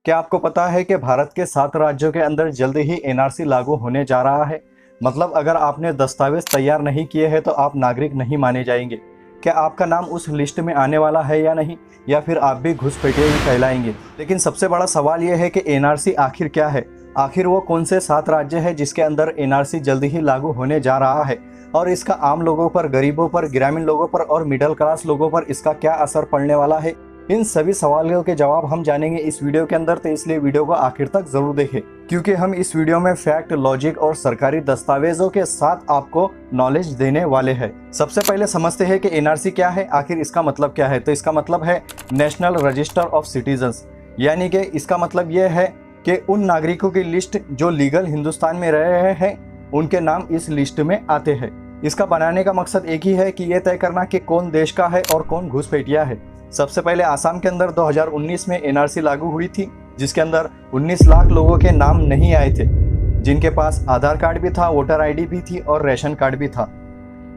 क्या आपको पता है कि भारत के 7 राज्यों के अंदर जल्द ही एनआरसी लागू होने जा रहा है। मतलब अगर आपने दस्तावेज तैयार नहीं किए हैं तो आप नागरिक नहीं माने जाएंगे। क्या आपका नाम उस लिस्ट में आने वाला है या नहीं, या फिर आप भी घुसपैठिए ही कहलाएंगे। लेकिन सबसे बड़ा सवाल यह है कि एनआरसी आखिर क्या है। आखिर वो कौन से 7 राज्य है जिसके अंदर एनआरसी जल्द ही लागू होने जा रहा है, और इसका आम लोगों पर, गरीबों पर, ग्रामीण लोगों पर और मिडिल क्लास लोगों पर इसका क्या असर पड़ने वाला है। इन सभी सवालों के जवाब हम जानेंगे इस वीडियो के अंदर, तो इसलिए वीडियो को आखिर तक जरूर देखें, क्योंकि हम इस वीडियो में फैक्ट, लॉजिक और सरकारी दस्तावेजों के साथ आपको नॉलेज देने वाले हैं। सबसे पहले समझते हैं कि एनआरसी क्या है, आखिर इसका मतलब क्या है। तो इसका मतलब है नेशनल रजिस्टर ऑफ सिटीजन्स, यानी कि इसका मतलब यह है कि उन नागरिकों की लिस्ट जो लीगल हिंदुस्तान में रह रहे हैं, उनके नाम इस लिस्ट में आते हैं। इसका बनाने का मकसद एक ही है कि यह तय करना कि कौन देश का है और कौन घुसपैठिया है। सबसे पहले आसाम के अंदर 2019 में एनआरसी लागू हुई थी, जिसके अंदर 19 लाख लोगों के नाम नहीं आए थे, जिनके पास आधार कार्ड भी था, वोटर आईडी भी थी और राशन कार्ड भी था।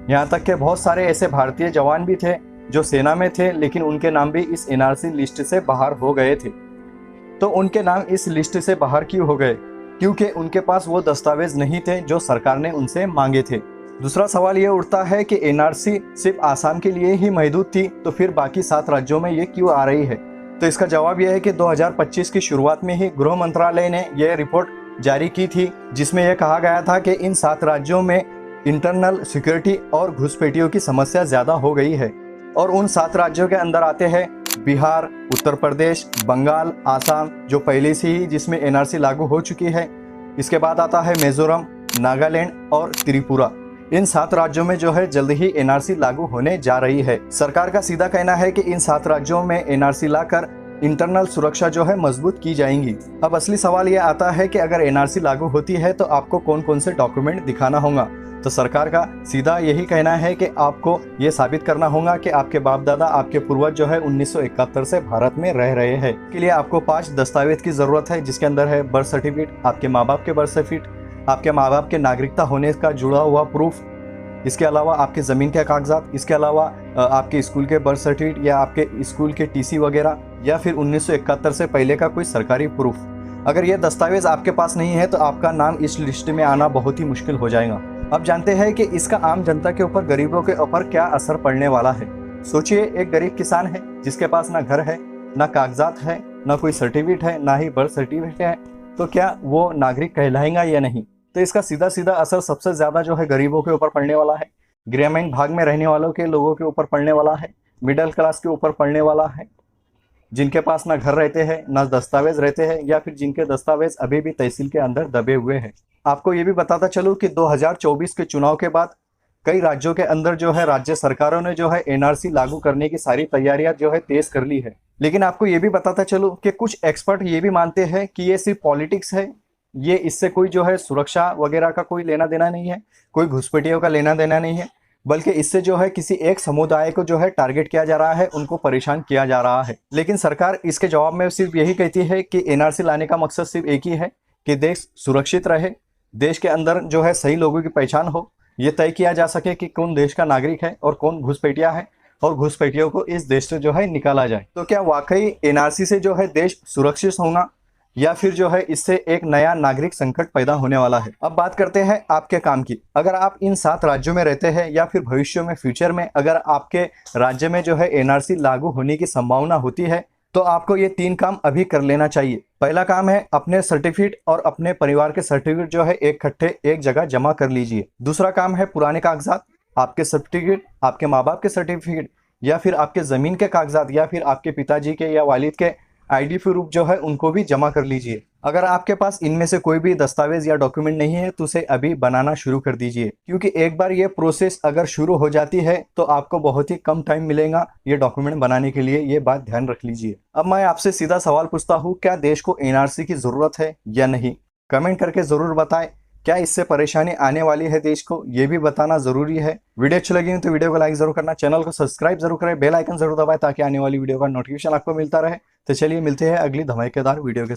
यहाँ तक कि बहुत सारे ऐसे भारतीय जवान भी थे जो सेना में थे, लेकिन उनके नाम भी इस एनआरसी लिस्ट से बाहर हो गए थे। तो उनके नाम इस लिस्ट से बाहर क्यों हो गए? क्योंकि उनके पास वो दस्तावेज नहीं थे जो सरकार ने उनसे मांगे थे। दूसरा सवाल ये उठता है कि एनआरसी सिर्फ आसाम के लिए ही महदूद थी, तो फिर बाकी 7 राज्यों में ये क्यों आ रही है? तो इसका जवाब यह है कि 2025 की शुरुआत में ही गृह मंत्रालय ने यह रिपोर्ट जारी की थी, जिसमें यह कहा गया था कि इन 7 राज्यों में इंटरनल सिक्योरिटी और घुसपैठियों की समस्या ज़्यादा हो गई है। और उन 7 राज्यों के अंदर आते हैं बिहार, उत्तर प्रदेश, बंगाल, आसाम, जो पहले से ही जिसमें एनआरसी लागू हो चुकी है। इसके बाद आता है मिजोरम, नागालैंड और त्रिपुरा। इन 7 राज्यों में जो है जल्द ही एनआरसी लागू होने जा रही है। सरकार का सीधा कहना है कि इन 7 राज्यों में एनआरसी लाकर इंटरनल सुरक्षा जो है मजबूत की जाएंगी। अब असली सवाल ये आता है कि अगर एनआरसी लागू होती है तो आपको कौन कौन से डॉक्यूमेंट दिखाना होगा। तो सरकार का सीधा यही कहना है कि आपको ये साबित करना होगा कि आपके बाप दादा, आपके पूर्वज जो है 1971 से भारत में रह रहे हैं। इसके लिए आपको 5 दस्तावेज की जरूरत है, जिसके अंदर है बर्थ सर्टिफिकेट, आपके माँ बाप के बर्थ सर्टिफिकेट, आपके माँ बाप के नागरिकता होने का जुड़ा हुआ प्रूफ, इसके अलावा आपके ज़मीन के कागजात, इसके अलावा आपके स्कूल के बर्थ सर्टिफिकेट या आपके स्कूल के टीसी वगैरह, या फिर 1971 से पहले का कोई सरकारी प्रूफ। अगर ये दस्तावेज आपके पास नहीं है तो आपका नाम इस लिस्ट में आना बहुत ही मुश्किल हो जाएगा। अब जानते हैं कि इसका आम जनता के ऊपर, गरीबों के ऊपर क्या असर पड़ने वाला है। सोचिए, एक गरीब किसान है जिसके पास ना घर है, ना कागजात है, ना कोई सर्टिफिकेट है, ना ही बर्थ सर्टिफिकेट है, तो क्या वो नागरिक कहलाएगा या नहीं? तो इसका सीधा सीधा असर सबसे ज़्यादा जो है गरीबों के ऊपर पड़ने वाला है, ग्रामीण भाग में रहने वालों के लोगों के ऊपर पड़ने वाला है, मिडिल क्लास के ऊपर पड़ने वाला है, जिनके पास ना घर रहते हैं, ना दस्तावेज रहते हैं, या फिर जिनके दस्तावेज अभी भी तहसील के अंदर दबे हुए हैं। आपको ये भी बताता चलूँ कि 2024 के चुनाव के बाद कई राज्यों के अंदर जो है राज्य सरकारों ने जो है एनआरसी लागू करने की सारी तैयारियां जो है तेज कर ली है। लेकिन आपको ये भी बताता चलूँ कि कुछ एक्सपर्ट ये भी मानते हैं कि ये सिर्फ पॉलिटिक्स है, ये इससे कोई जो है सुरक्षा वगैरह का कोई लेना देना नहीं है, कोई घुसपैठियों का लेना देना नहीं है, बल्कि इससे जो है किसी एक समुदाय को जो है टारगेट किया जा रहा है, उनको परेशान किया जा रहा है। लेकिन सरकार इसके जवाब में सिर्फ यही कहती है कि एनआरसी लाने का मकसद सिर्फ एक ही है कि देश सुरक्षित रहे, देश के अंदर जो है सही लोगों की पहचान हो, ये तय किया जा सके कि कौन देश का नागरिक है और कौन घुसपैठिया है, और घुसपैठियों को इस देश से जो है निकाला जाए। तो क्या वाकई एनआरसी से जो है देश सुरक्षित होगा, या फिर जो है इससे एक नया नागरिक संकट पैदा होने वाला है? अब बात करते हैं आपके काम की। अगर आप इन 7 राज्यों में रहते हैं, या फिर भविष्य में, फ्यूचर में अगर आपके राज्य में जो है एनआरसी लागू होने की संभावना होती है, तो आपको ये 3 काम अभी कर लेना चाहिए। पहला काम है अपने सर्टिफिकेट और अपने परिवार के सर्टिफिकेट जो है इकट्ठे एक जगह जमा कर लीजिए। दूसरा काम है पुराने कागजात, आपके सर्टिफिकेट, आपके माँ बाप के सर्टिफिकेट, या फिर आपके ज़मीन के कागजात, या फिर आपके पिताजी के या वालिद के आईडी प्रूफ जो है उनको भी जमा कर लीजिए। अगर आपके पास इनमें से कोई भी दस्तावेज या डॉक्यूमेंट नहीं है तो उसे अभी बनाना शुरू कर दीजिए, क्योंकि एक बार ये प्रोसेस अगर शुरू हो जाती है तो आपको बहुत ही कम टाइम मिलेगा ये डॉक्यूमेंट बनाने के लिए। ये बात ध्यान रख लीजिए। अब मैं आपसे सीधा सवाल पूछता हूँ, क्या देश को एनआरसी की जरूरत है या नहीं? कमेंट करके जरूर बताएं। क्या इससे परेशानी आने वाली है देश को, ये भी बताना जरूरी है। वीडियो अच्छी लगी तो वीडियो को लाइक जरूर करना, चैनल को सब्सक्राइब जरूर करें, बेल आइकन जरूर दबाएं ताकि आने वाली वीडियो का नोटिफिकेशन आपको मिलता रहे। तो चलिए मिलते हैं अगली धमाकेदार वीडियो के